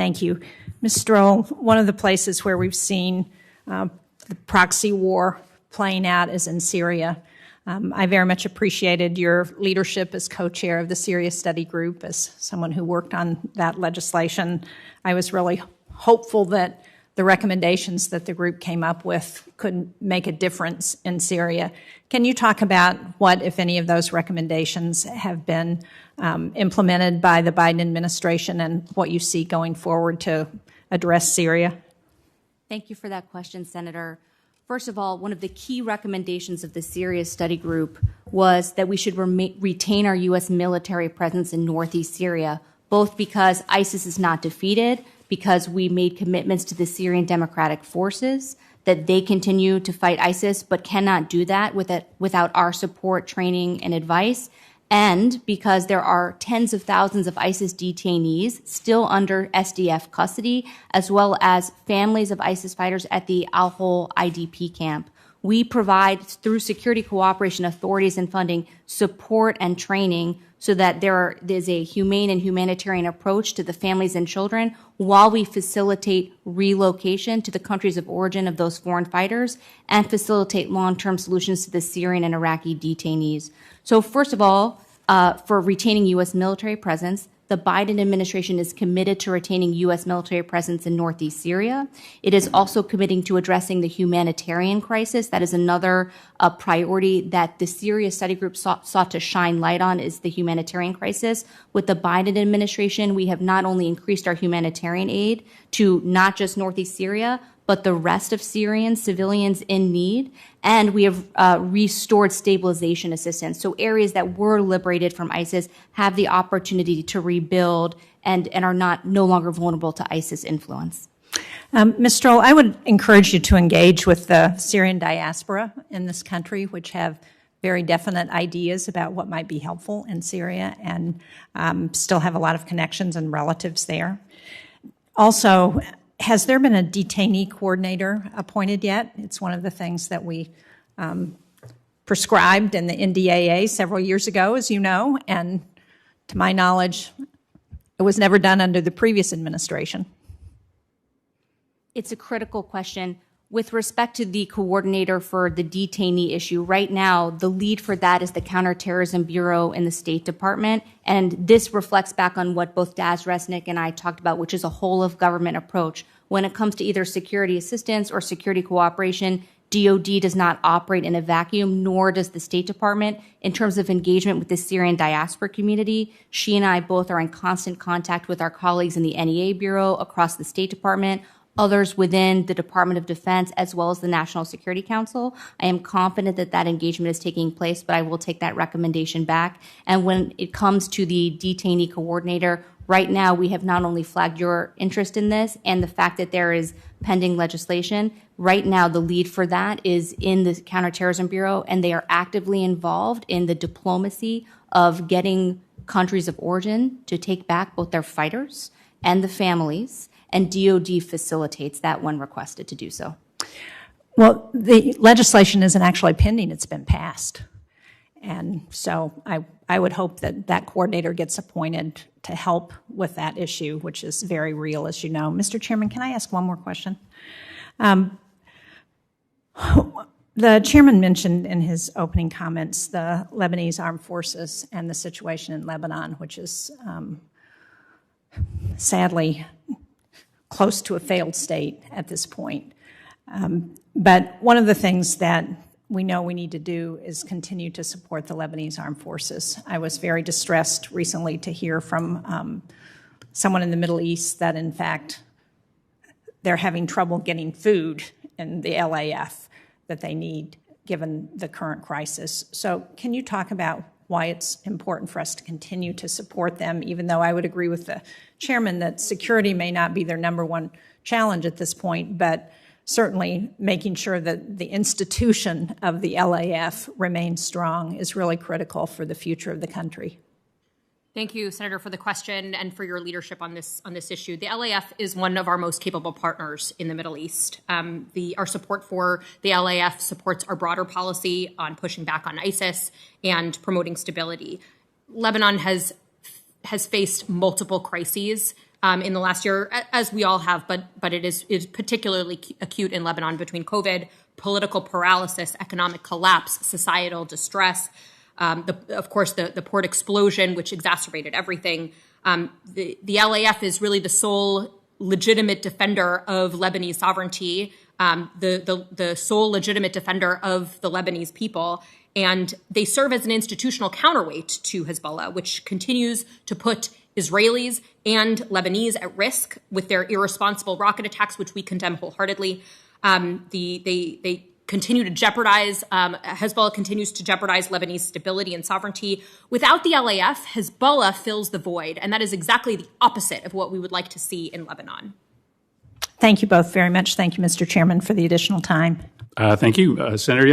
Thank you. Ms. Stroll, one of the places where we've seen the proxy war playing out is in Syria. I very much appreciated your leadership as co-chair of the Syria Study Group. As someone who worked on that legislation, I was really hopeful that the recommendations that the group came up with could make a difference in Syria. Can you talk about what, if any, of those recommendations have been implemented by the Biden administration and what you see going forward to address Syria? Thank you for that question, Senator. First of all, one of the key recommendations of the Syria Study Group was that we should retain our U.S. military presence in northeast Syria, both because ISIS is not defeated, because we made commitments to the Syrian Democratic Forces that they continue to fight ISIS, but cannot do that without our support, training, and advice, and because there are tens of thousands of ISIS detainees still under SDF custody, as well as families of ISIS fighters at the Al-Hol IDP camp. We provide, through security cooperation authorities and funding, support and training so that there's a humane and humanitarian approach to the families and children while we facilitate relocation to the countries of origin of those foreign fighters and facilitate long-term solutions to the Syrian and Iraqi detainees. So first of all, for retaining U.S. military presence, the Biden administration is committed to retaining U.S. military presence in northeast Syria. It is also committing to addressing the humanitarian crisis. That is another priority that the Syria Study Group sought to shine light on, is the humanitarian crisis. With the Biden administration, we have not only increased our humanitarian aid to not just northeast Syria, but the rest of Syrian civilians in need. And we have restored stabilization assistance. So areas that were liberated from ISIS have the opportunity to rebuild and are no longer vulnerable to ISIS influence. Ms. Stroll, I would encourage you to engage with the Syrian diaspora in this country, which have very definite ideas about what might be helpful in Syria and still have a lot of connections and relatives there. Also, has there been a detainee coordinator appointed yet? It's one of the things that we prescribed in the NDAA several years ago, as you know, and to my knowledge, it was never done under the previous administration. It's a critical question. With respect to the coordinator for the detainee issue, right now, the lead for that is the Counterterrorism Bureau in the State Department. And this reflects back on what both Daz Resnick and I talked about, which is a whole of government approach. When it comes to either security assistance or security cooperation, DoD does not operate in a vacuum, nor does the State Department. In terms of engagement with the Syrian diaspora community, she and I both are in constant contact with our colleagues in the NEA Bureau, across the State Department, others within the Department of Defense, as well as the National Security Council. I am confident that that engagement is taking place, but I will take that recommendation back. And when it comes to the detainee coordinator, right now we have not only flagged your interest in this and the fact that there is pending legislation. Right now, the lead for that is in the Counterterrorism Bureau, and they are actively involved in the diplomacy of getting countries of origin to take back both their fighters and the families, and DoD facilitates that when requested to do so. Well, the legislation isn't actually pending, it's been passed. And so I would hope that that coordinator gets appointed to help with that issue, which is very real, as you know. Mr. Chairman, can I ask one more question? The chairman mentioned in his opening comments the Lebanese armed forces and the situation in Lebanon, which is sadly close to a failed state at this point. But one of the things that we know we need to do is continue to support the Lebanese armed forces. I was very distressed recently to hear from someone in the Middle East that, in fact, they're having trouble getting food in the LAF that they need given the current crisis. So can you talk about why it's important for us to continue to support them, even though I would agree with the chairman that security may not be their number one challenge at this point, but certainly making sure that the institution of the LAF remains strong is really critical for the future of the country. Thank you, Senator, for the question and for your leadership on this issue. The LAF is one of our most capable partners in the Middle East. Our support for the LAF supports our broader policy on pushing back on ISIS and promoting stability. Lebanon has faced multiple crises in the last year, as we all have, but it is particularly acute in Lebanon between COVID, political paralysis, economic collapse, societal distress, of course, the port explosion, which exacerbated everything. The LAF is really the sole legitimate defender of Lebanese sovereignty, the sole legitimate defender of the Lebanese people. And they serve as an institutional counterweight to Hezbollah, which continues to put Israelis and Lebanese at risk with their irresponsible rocket attacks, which we condemn wholeheartedly. They continue to jeopardize, Hezbollah continues to jeopardize Lebanese stability and sovereignty. Without the LAF, Hezbollah fills the void, and that is exactly the opposite of what we would like to see in Lebanon. Thank you both very much. Thank you, Mr. Chairman, for the additional time. Thank you, Senator Young.